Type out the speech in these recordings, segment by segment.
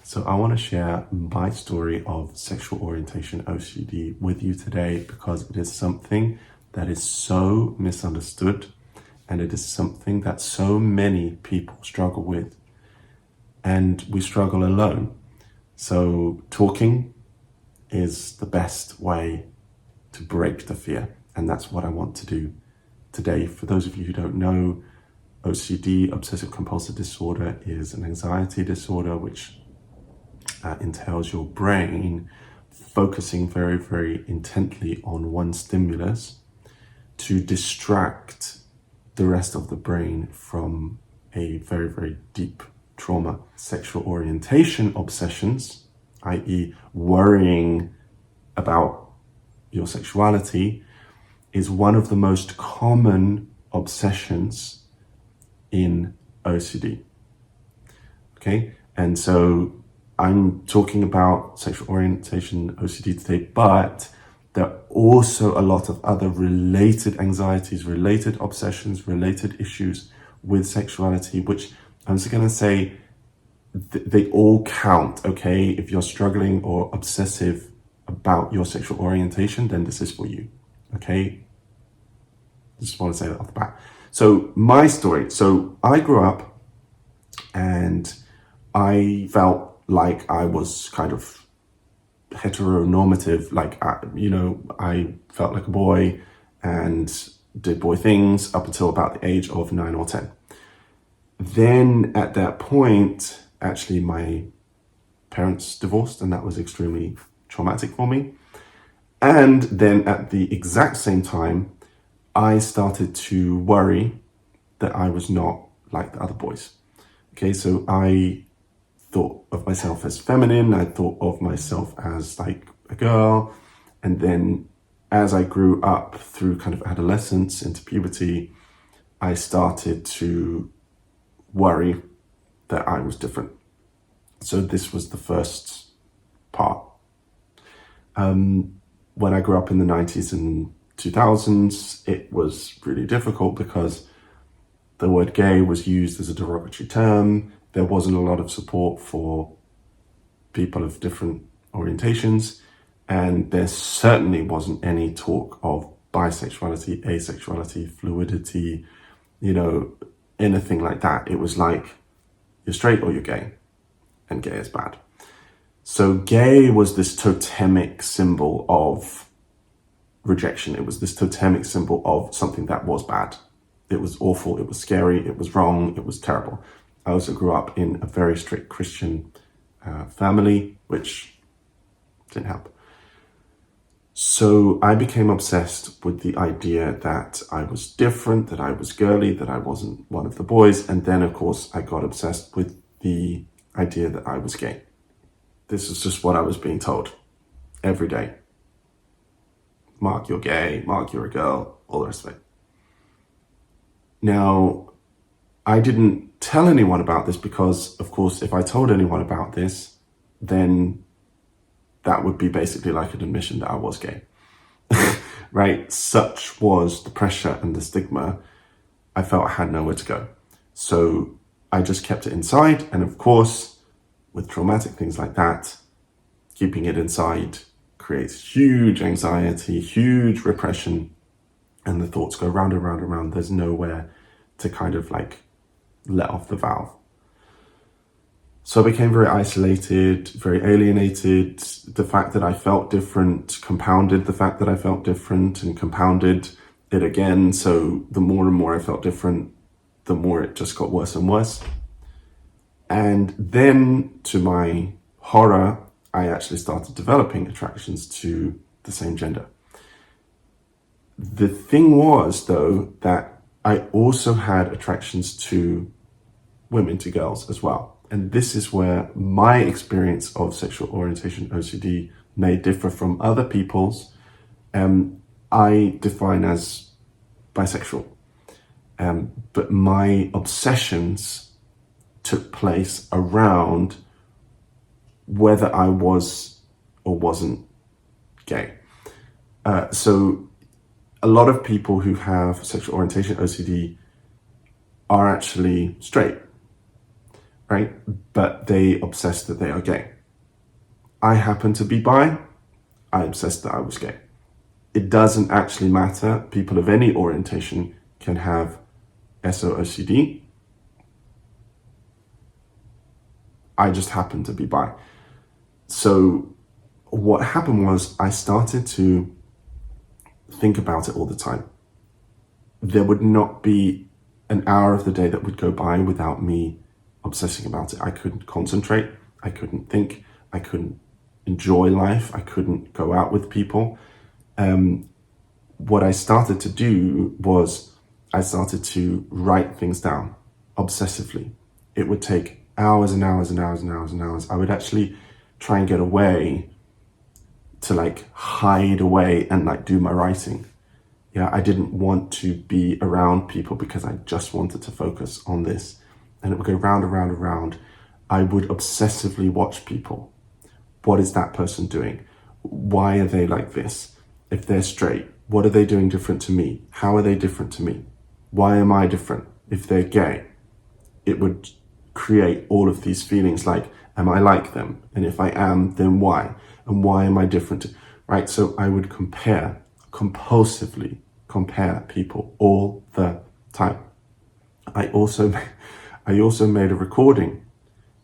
So I want to share my story of sexual orientation OCD with you today because it is something that is so misunderstood and it is something that so many people struggle with, and we struggle alone. So talking is the best way to break the fear, and that's what I want to do today. For those of you who don't know, OCD, obsessive compulsive disorder, is an anxiety disorder which entails your brain focusing very, very intently on one stimulus to distract the rest of the brain from a very, very deep trauma. Sexual orientation obsessions, i.e. worrying about your sexuality, is one of the most common obsessions in OCD. Okay, and so I'm talking about sexual orientation OCD today, but there are also a lot of other related anxieties, related obsessions, related issues with sexuality, which I'm just going to say they all count, okay? If you're struggling or obsessive about your sexual orientation, then this is for you, okay? Just want to say that off the bat. So my story, so I grew up and I felt like I was kind of heteronormative, like, I felt like a boy and did boy things up until about the age of 9 or 10. Then at that point, actually my parents divorced, and that was extremely traumatic for me. And then at the exact same time, I started to worry that I was not like the other boys. Okay, so I thought of myself as feminine, I thought of myself as like a girl. And then as I grew up through kind of adolescence into puberty, I started to worry that I was different. So this was the first part. When I grew up in the 90s and 2000s, it was really difficult because the word gay was used as a derogatory term. There wasn't a lot of support for people of different orientations, and there certainly wasn't any talk of bisexuality, asexuality, fluidity, anything like that. It was like, you're straight or you're gay, and gay is bad. So gay was this totemic symbol of rejection. It was this totemic symbol of something that was bad. It was awful, it was scary, it was wrong, it was terrible. I also grew up in a very strict Christian family, which didn't help. So I became obsessed with the idea that I was different, that I was girly, that I wasn't one of the boys. And then, of course, I got obsessed with the idea that I was gay. This is just what I was being told every day. Mark, you're gay. Mark, you're a girl. All the rest of it. Now, I didn't tell anyone about this because, of course, if I told anyone about this, then that would be basically like an admission that I was gay, right? Such was the pressure and the stigma. I felt I had nowhere to go. So I just kept it inside. And of course, with traumatic things like that, keeping it inside creates huge anxiety, huge repression, and the thoughts go round and round and round. There's nowhere to kind of like let off the valve. So I became very isolated, very alienated. The fact that I felt different compounded the fact that I felt different and compounded it again. So the more and more I felt different, the more it just got worse and worse. And then, to my horror, I actually started developing attractions to the same gender. The thing was, though, that I also had attractions to women, to girls as well. And this is where my experience of sexual orientation OCD may differ from other people's. I define as bisexual, but my obsessions took place around whether I was or wasn't gay. So a lot of people who have sexual orientation OCD are actually straight, right? But they obsess that they are gay. I happen to be bi. I obsessed that I was gay. It doesn't actually matter. People of any orientation can have SOOCD. I just happen to be bi. So what happened was I started to think about it all the time. There would not be an hour of the day that would go by without me obsessing about it. I couldn't concentrate. I couldn't think. I couldn't enjoy life. I couldn't go out with people. What I started to do was I started to write things down obsessively. It would take hours and hours and hours and hours and hours. I would actually try and get away to like hide away and like do my writing. Yeah, I didn't want to be around people because I just wanted to focus on this. And it would go round and round and round. I would obsessively watch people. What is that person doing? Why are they like this? If they're straight, what are they doing different to me? How are they different to me? Why am I different? If they're gay, it would create all of these feelings like, am I like them? And if I am, then why? And why am I different? Right? So I would compulsively compare people all the time. I also made a recording,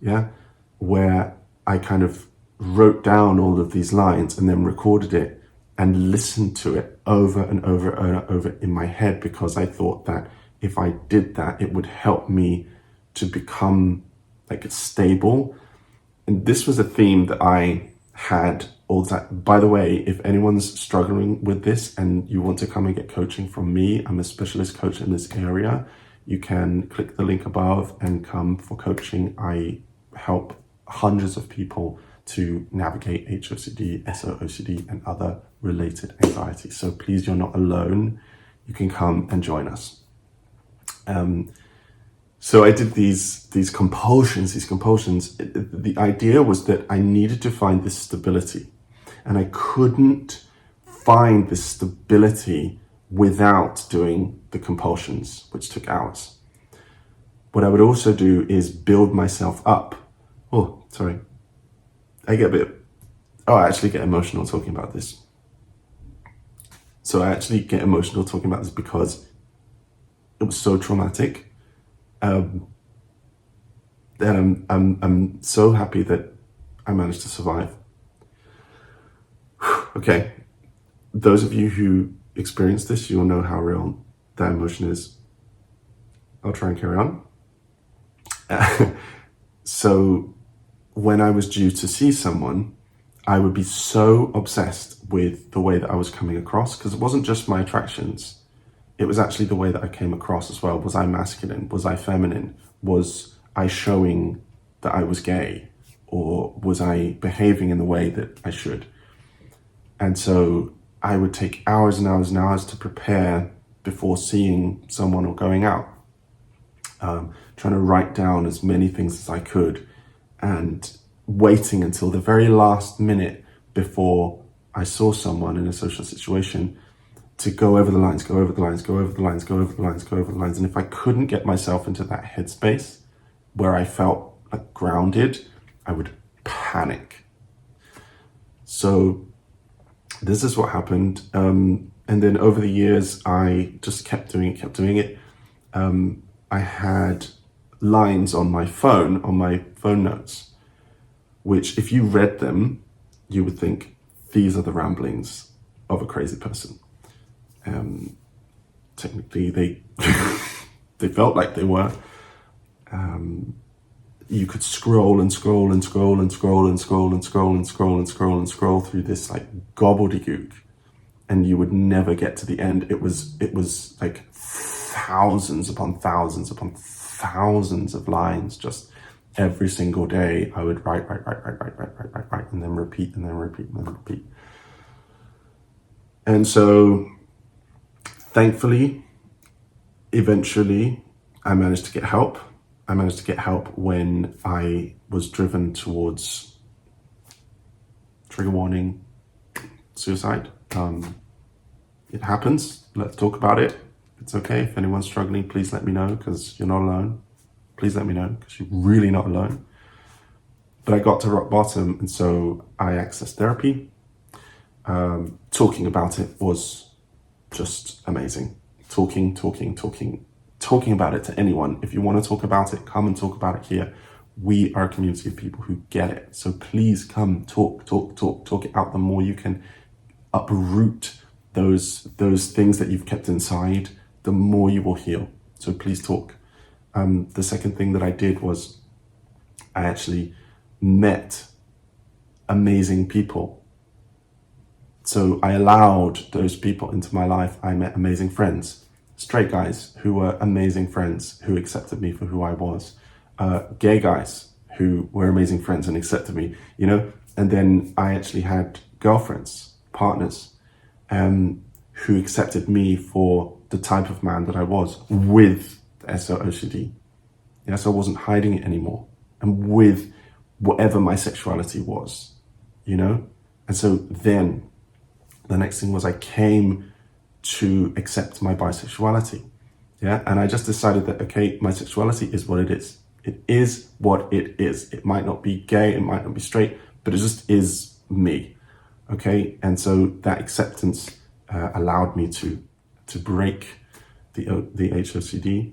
yeah, where I kind of wrote down all of these lines and then recorded it and listened to it over and over and over in my head, because I thought that if I did that, it would help me to become like stable. And this was a theme that I had all that. By the way, if anyone's struggling with this and you want to come and get coaching from me, I'm a specialist coach in this area. You can click the link above and come for coaching. I help hundreds of people to navigate HOCD, SOOCD, and other related anxieties. So please, you're not alone. You can come and join us. So I did these compulsions. The idea was that I needed to find this stability, and I couldn't find this stability without doing the compulsions, which took hours. What I would also do is build myself up. Oh, sorry. I actually get emotional talking about this. So I actually get emotional talking about this because it was so traumatic. And I'm so happy that I managed to survive. Okay. Those of you who experience this, you'll know how real that emotion is. I'll try and carry on. So when I was due to see someone, I would be so obsessed with the way that I was coming across, because it wasn't just my attractions. It was actually the way that I came across as well. Was I masculine? Was I feminine? Was I showing that I was gay? Or was I behaving in the way that I should? And so I would take hours and hours and hours to prepare before seeing someone or going out. Trying to write down as many things as I could and waiting until the very last minute before I saw someone in a social situation to go over the lines. And if I couldn't get myself into that headspace where I felt like grounded, I would panic. So this is what happened. And then over the years, I just kept doing it. I had lines on my phone notes, which if you read them, you would think these are the ramblings of a crazy person. Technically, they they felt like they were. You could scroll through this like gobbledygook, and you would never get to the end. It was like thousands upon thousands upon thousands of lines. Just every single day, I would write, and then repeat. And so, thankfully, eventually, I managed to get help. I managed to get help when I was driven towards, trigger warning, suicide. It happens. Let's talk about it. It's okay. If anyone's struggling, please let me know, because you're not alone. please let me know, because you're really not alone. But I got to rock bottom, and so I accessed therapy. Talking about it was just amazing. Talking about it to anyone. If you want to talk about it, come and talk about it here. We are a community of people who get it. So please come talk it out. The more you can uproot those things that you've kept inside, the more you will heal. So please talk. The second thing that I did was I actually met amazing people. So I allowed those people into my life. I met amazing friends, straight guys who were amazing friends, who accepted me for who I was, gay guys who were amazing friends and accepted me, you know. And then I actually had girlfriends, partners, who accepted me for the type of man that I was, with the SOOCD. Yeah, so I wasn't hiding it anymore, and with whatever my sexuality was, you know. And so then the next thing was I came to accept my bisexuality. Yeah. And I just decided that, okay, my sexuality is what it is. It is what it is. It might not be gay, it might not be straight, but it just is me. Okay. And so that acceptance allowed me to break the HOCD.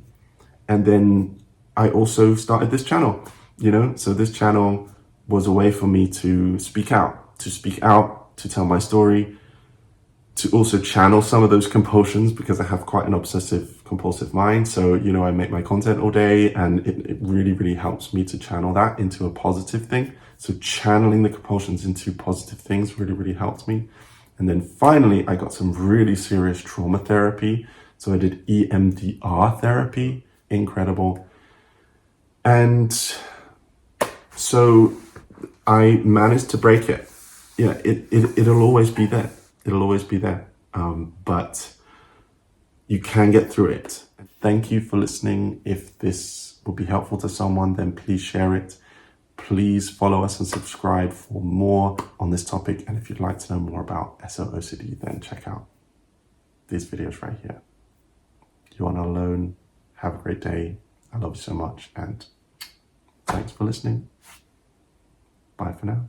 And then I also started this channel, you know. So this channel was a way for me to speak out, to tell my story, to also channel some of those compulsions, because I have quite an obsessive compulsive mind. So, you know, I make my content all day, and it really, really helps me to channel that into a positive thing. So channeling the compulsions into positive things really, really helped me. And then finally, I got some really serious trauma therapy. So I did EMDR therapy, incredible. And so I managed to break it. Yeah, it'll always be there. It'll always be there. But you can get through it. Thank you for listening. If this will be helpful to someone, then please share it. Please follow us and subscribe for more on this topic. And if you'd like to know more about SOOCD, then check out these videos right here. You are not alone. Have a great day. I love you so much. And thanks for listening. Bye for now.